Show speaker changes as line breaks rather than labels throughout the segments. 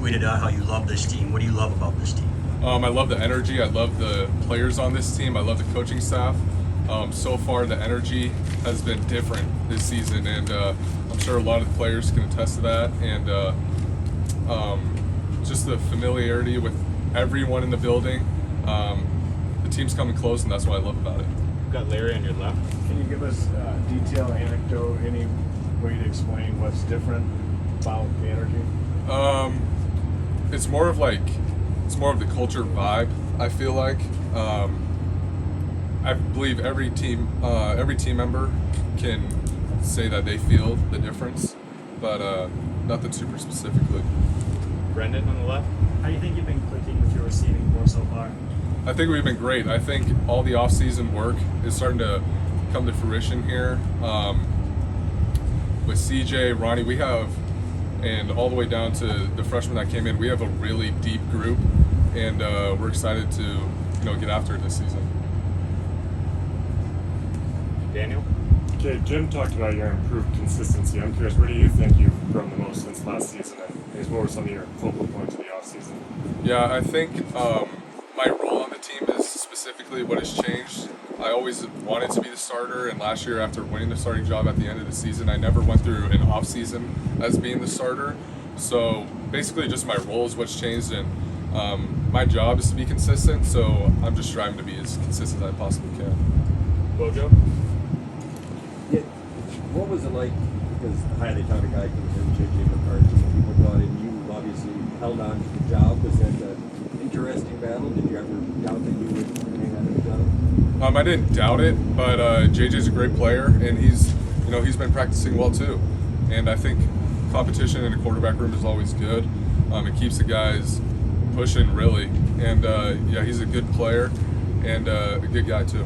tweeted out how you love this team. What do you love about this team?
I love the energy. I love the players on this team. I love the coaching staff. So far, the energy has been different this season, and I'm sure a lot of the players can attest to that. And just the familiarity with everyone in the building. The team's coming close, and that's what I love about it.
You've got Larry on your left.
Can you give us detail, anecdote, any way to explain what's different about the energy?
It's more of the culture vibe. I feel like I believe every team member can say that they feel the difference, but nothing super specifically.
Brendan on the left.
How do you think you've been clicking with your receiving core so far?
I think we've been great. I think all the off-season work is starting to come to fruition here. With CJ, Ronnie, we have, and all the way down to the freshmen that came in, we have a really deep group, and we're excited to get after it this season.
Daniel.
Okay, Jim talked about your improved consistency. I'm curious, where do you think you've grown the most since last season, and what were some of your focal points of the offseason?
Yeah, I think my role on the team is specifically what has changed. I always wanted to be the starter, and last year after winning the starting job at the end of the season, I never went through an off-season as being the starter. So basically just my role is what's changed, and my job is to be consistent, so I'm just striving to be as consistent as I possibly can.
Bojo.
Yeah, what was it like, because the highly touted guy came in, J.J. McCarthy, and people brought in, you obviously held on to the job. Was that an interesting battle? Did you ever doubt that you would hang on to the job?
I didn't doubt it, but JJ's a great player, and he's been practicing well too. And I think competition in a quarterback room is always good. It keeps the guys pushing, really. And yeah, he's a good player and a good guy too.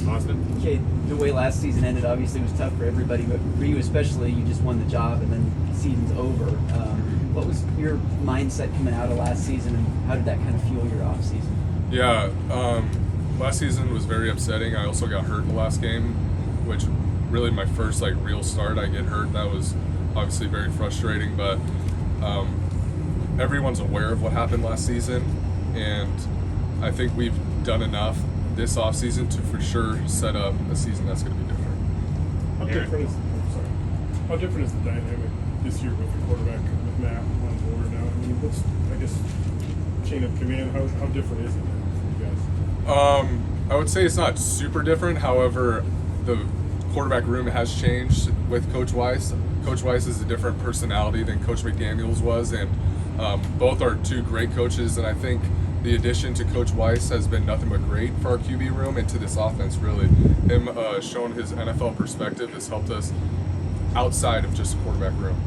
Austin.
Okay, the way last season ended obviously was tough for everybody, but for you especially, you just won the job and then the season's over. What was your mindset coming out of last season, and how did that kind of fuel your off season?
Yeah, last season was very upsetting. I also got hurt in the last game, which really my first real start. I get hurt. That was obviously very frustrating, but everyone's aware of what happened last season, and I think we've done enough this offseason to for sure set up a season that's going to be different.
How different is the dynamic this year with the quarterback, with Matt on board now? I mean, what's, I guess, chain of command? How different is it for you guys?
I would say it's not super different. However, the quarterback room has changed with Coach Weiss. Coach Weiss is a different personality than Coach McDaniels was, and both are two great coaches, and I think the addition to Coach Weiss has been nothing but great for our QB room and to this offense, really. Him showing his NFL perspective has helped us outside of just the quarterback room.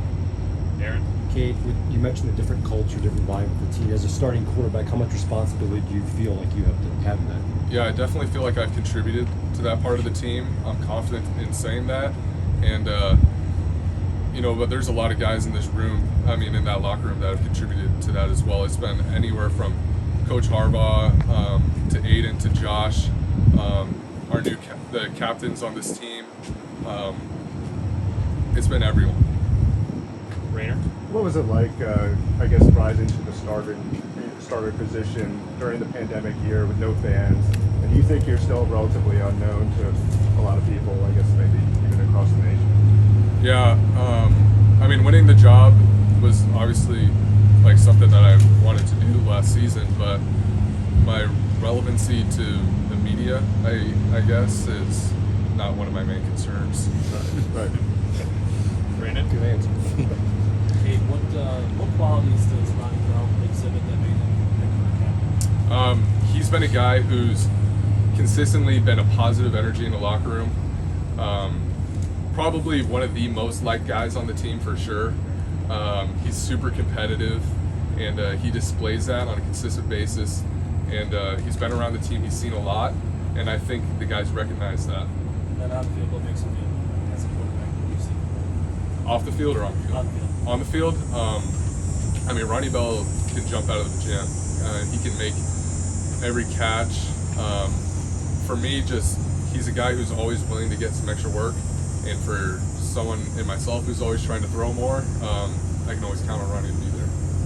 Aaron.
Cade, you mentioned the different culture, different vibe of the team. As a starting quarterback, how much responsibility do you feel like you have to have in that?
Yeah, I definitely feel like I've contributed to that part of the team. I'm confident in saying that. And, but there's a lot of guys in this room, in that locker room, that have contributed to that as well. It's been anywhere from Coach Harbaugh to Aiden to Josh, the captains on this team. It's been everyone.
Rainer.
What was it like, rising to the starter position during the pandemic year with no fans? And you think you're still relatively unknown to a lot of people, I guess maybe even across the nation?
Yeah, winning the job was obviously something that I wanted to do last season, but my relevancy to the media, I guess, is not one of my main concerns.
Right.
Brandon.
Good answer.
Hey, what qualities does Ronnie Bell exhibit that made him pick?
He's been a guy who's consistently been a positive energy in the locker room. Probably one of the most liked guys on the team for sure. He's super competitive, and he displays that on a consistent basis. And he's been around the team. He's seen a lot, and I think the guys recognize that.
And on the field, what makes him feel as a quarterback that you've seen?
Off the field or on the field?
On the field.
On the field, Ronnie Bell can jump out of the gym. He can make every catch. For me, he's a guy who's always willing to get some extra work. And for someone in myself who's always trying to throw more, I can always count on Ronnie to be there.